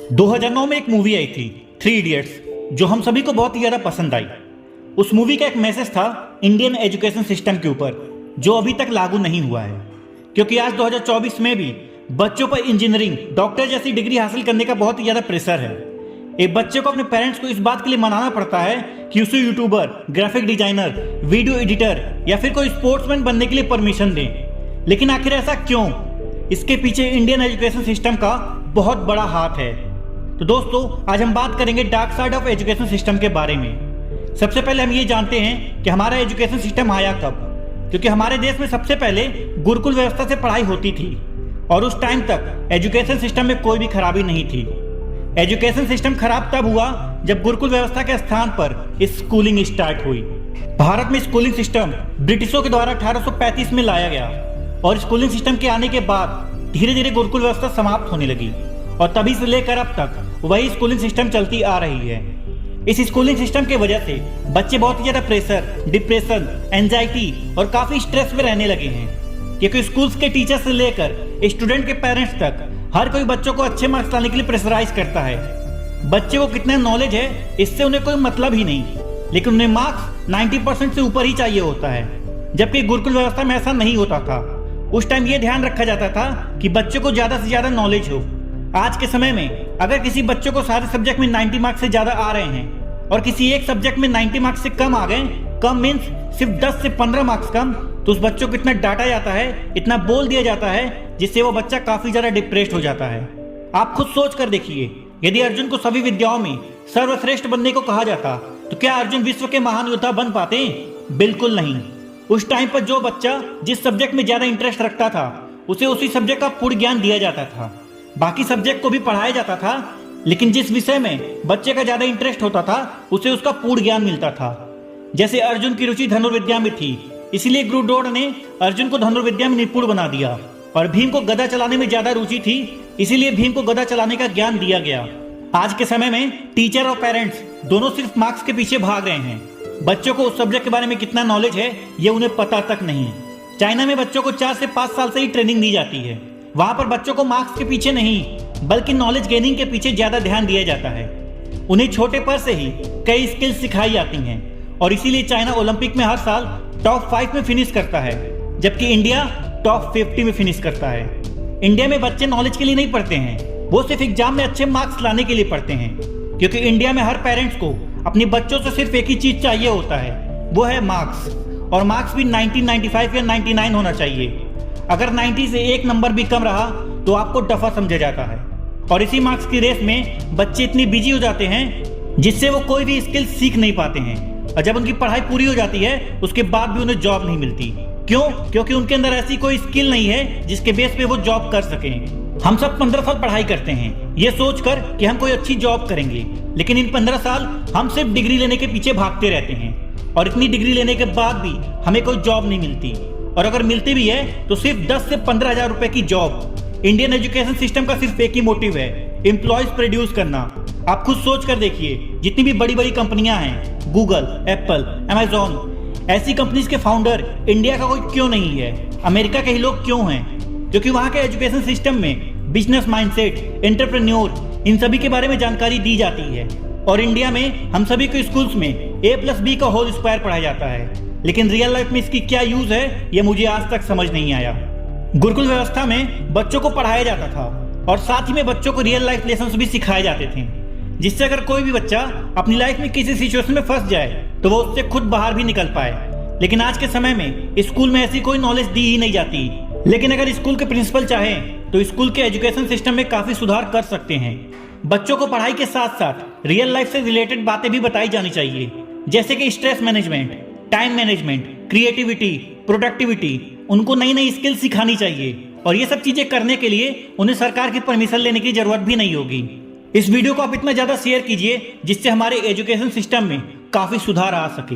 2009 में एक मूवी आई थी थ्री इडियट्स, जो हम सभी को बहुत ही ज़्यादा पसंद आई। उस मूवी का एक मैसेज था इंडियन एजुकेशन सिस्टम के ऊपर, जो अभी तक लागू नहीं हुआ है। क्योंकि आज 2024 में भी बच्चों पर इंजीनियरिंग, डॉक्टर जैसी डिग्री हासिल करने का बहुत ही ज़्यादा प्रेशर है। एक बच्चे को अपने पेरेंट्स को इस बात के लिए मनाना पड़ता है कि उसे YouTuber, graphic designer, video editor या फिर कोई स्पोर्ट्समैन बनने के लिए परमिशन दें। लेकिन आखिर ऐसा क्यों? इसके पीछे इंडियन एजुकेशन सिस्टम का बहुत बड़ा हाथ है। तो दोस्तों, आज हम बात करेंगे dark side of education system के बारे में। सबसे पहले हम ये जानते हैं कि हमारा एजुकेशन सिस्टम आया कब। क्योंकि हमारे देश में सबसे पहले गुरुकुल व्यवस्था से पढ़ाई होती थी और उस टाइम तक एजुकेशन सिस्टम में कोई भी खराबी नहीं थी। एजुकेशन सिस्टम खराब तब हुआ जब गुरुकुल व्यवस्था के स्थान पर स्कूलिंग स्टार्ट हुई। भारत में स्कूलिंग सिस्टम ब्रिटिशों के द्वारा 1835 में लाया गया और स्कूलिंग सिस्टम के आने के बाद धीरे धीरे गुरुकुल व्यवस्था समाप्त होने लगी और तभी से लेकर अब तक वही स्कूलिंग सिस्टम चलती आ रही है। इस स्कूलिंग सिस्टम की वजह से बच्चे बहुत ही ज्यादा प्रेशर, डिप्रेशन, एंजाइटी और काफी स्ट्रेस में रहने लगे हैं। क्योंकि स्कूल्स के टीचर से लेकर स्टूडेंट के पेरेंट्स तक हर कोई बच्चों को अच्छे मार्क्स लाने के लिए प्रेशराइज करता है। बच्चे को कितना नॉलेज है इससे उन्हें कोई मतलब ही नहीं, लेकिन उन्हें मार्क्स 90% से ऊपर ही चाहिए होता है। जबकि गुरुकुल व्यवस्था में ऐसा नहीं होता था। उस टाइम ये ध्यान रखा जाता था कि बच्चों को ज्यादा से ज्यादा नॉलेज हो। आज के समय में अगर किसी बच्चे को सारे सब्जेक्ट में 90 मार्क्स से ज्यादा आ रहे हैं और किसी एक सब्जेक्ट में 90 मार्क्स से कम आ गए, कम मीन्स सिर्फ 10 से 15 मार्क्स कम, तो उस बच्चों को इतना डांटा जाता है, इतना बोल दिया जाता है, जिससे वो बच्चा काफी ज्यादा डिप्रेस्ड हो जाता है। आप खुद सोच कर देखिए, यदि अर्जुन को सभी विद्याओं में सर्वश्रेष्ठ बनने को कहा जाता तो क्या अर्जुन विश्व के महान योद्धा बन पाते? बिल्कुल नहीं। उस टाइम पर जो बच्चा जिस सब्जेक्ट में ज्यादा इंटरेस्ट रखता था उसे उसी सब्जेक्ट का पूर्ण ज्ञान दिया जाता था। बाकी सब्जेक्ट को भी पढ़ाया जाता था, लेकिन जिस विषय में बच्चे का ज्यादा इंटरेस्ट होता था उसे उसका पूर्ण ज्ञान मिलता था। जैसे अर्जुन की रुचि धनुर्विद्या में थी, इसलिए गुरु द्रोण ने अर्जुन को धनुर्विद्या में निपुण बना दिया। और भीम को गदा चलाने में ज्यादा रुचि थी, इसीलिए भीम को गदा चलाने का ज्ञान दिया गया। आज के समय में टीचर और पेरेंट्स दोनों सिर्फ मार्क्स के पीछे भाग रहे हैं। बच्चों को उस सब्जेक्ट के बारे में कितना नॉलेज है ये उन्हें पता तक नहीं। चाइना में बच्चों को 4 से 5 साल से ही ट्रेनिंग दी जाती है। वहां पर बच्चों को मार्क्स के पीछे नहीं बल्कि नॉलेज गेनिंग के पीछे ज्यादा ध्यान दिया जाता है। उन्हें छोटे पर से ही कई स्किल्स सिखाई जाती हैं और इसीलिए चाइना ओलंपिक में हर साल टॉप 5 में फिनिश करता है, जबकि इंडिया टॉप 50 में फिनिश करता है। इंडिया में बच्चे नॉलेज के लिए नहीं पढ़ते हैं, वो सिर्फ एग्जाम में अच्छे मार्क्स लाने के लिए पढ़ते हैं। क्योंकि इंडिया में हर पेरेंट्स को अपने बच्चों से सिर्फ एक ही चीज चाहिए होता है, वो है मार्क्स। और मार्क्स भी 90, 95 या 99 होना चाहिए। अगर 90 से एक नंबर भी कम रहा तो आपको डफा समझा जाता है। और इसी मार्क्स की रेस में बच्चे इतनी बिजी हो जाते हैं जिससे वो कोई भी स्किल सीख नहीं पाते हैं। और जब उनकी पढ़ाई पूरी हो जाती है उसके बाद भी उन्हें जॉब नहीं मिलती। क्यों? क्योंकि उनके अंदर ऐसी कोई स्किल नहीं है जिसके बेस पे वो जॉब कर सकें। हम सब 15 साल पढ़ाई करते हैं ये सोचकर कि हम कोई अच्छी जॉब करेंगे, लेकिन इन 15 साल हम सिर्फ डिग्री लेने के पीछे भागते रहते हैं। और इतनी डिग्री लेने के बाद भी हमें कोई जॉब नहीं मिलती, और अगर मिलती भी है तो सिर्फ 10 से 15 हजार रुपए की जॉब। इंडियन एजुकेशन सिस्टम का सिर्फ एक ही मोटिव है, एम्प्लॉयज प्रोड्यूस करना। आप खुद सोच कर देखिए, जितनी भी बड़ी बड़ी कंपनियां हैं, गूगल, एप्पल, अमेजॉन, ऐसी कंपनीज के फाउंडर इंडिया का कोई क्यों नहीं है? अमेरिका के ही लोग क्यों हैं? क्योंकि वहां के एजुकेशन सिस्टम में बिजनेस माइंडसेट, एंटरप्रेन्योर, इन सभी के बारे में जानकारी दी जाती है। और इंडिया में हम सभी को स्कूल्स में A+B का होल स्क्वायर पढ़ाया जाता है, लेकिन रियल लाइफ में इसकी क्या यूज है ये मुझे आज तक समझ नहीं आया। गुरुकुल व्यवस्था में बच्चों को पढ़ाया जाता था और साथ ही में बच्चों को रियल लाइफ लेसन्स भी सिखाए जाते थे, जिससे अगर कोई भी बच्चा अपनी लाइफ में किसी सिचुएशन में फंस जाए तो वो उससे खुद बाहर भी निकल पाए। लेकिन आज के समय में स्कूल में ऐसी कोई नॉलेज दी ही नहीं जाती। लेकिन अगर स्कूल के प्रिंसिपल चाहें तो स्कूल के एजुकेशन सिस्टम में काफी सुधार कर सकते हैं। बच्चों को पढ़ाई के साथ साथ रियल लाइफ से रिलेटेड बातें भी बताई जानी चाहिए, जैसे कि stress management, time management, creativity, productivity. उनको नई नई स्किल सिखानी चाहिए और ये सब चीजें करने के लिए उन्हें सरकार की परमिशन लेने की जरूरत भी नहीं होगी। इस वीडियो को आप इतना ज्यादा शेयर कीजिए जिससे हमारे एजुकेशन सिस्टम में काफी सुधार आ सके।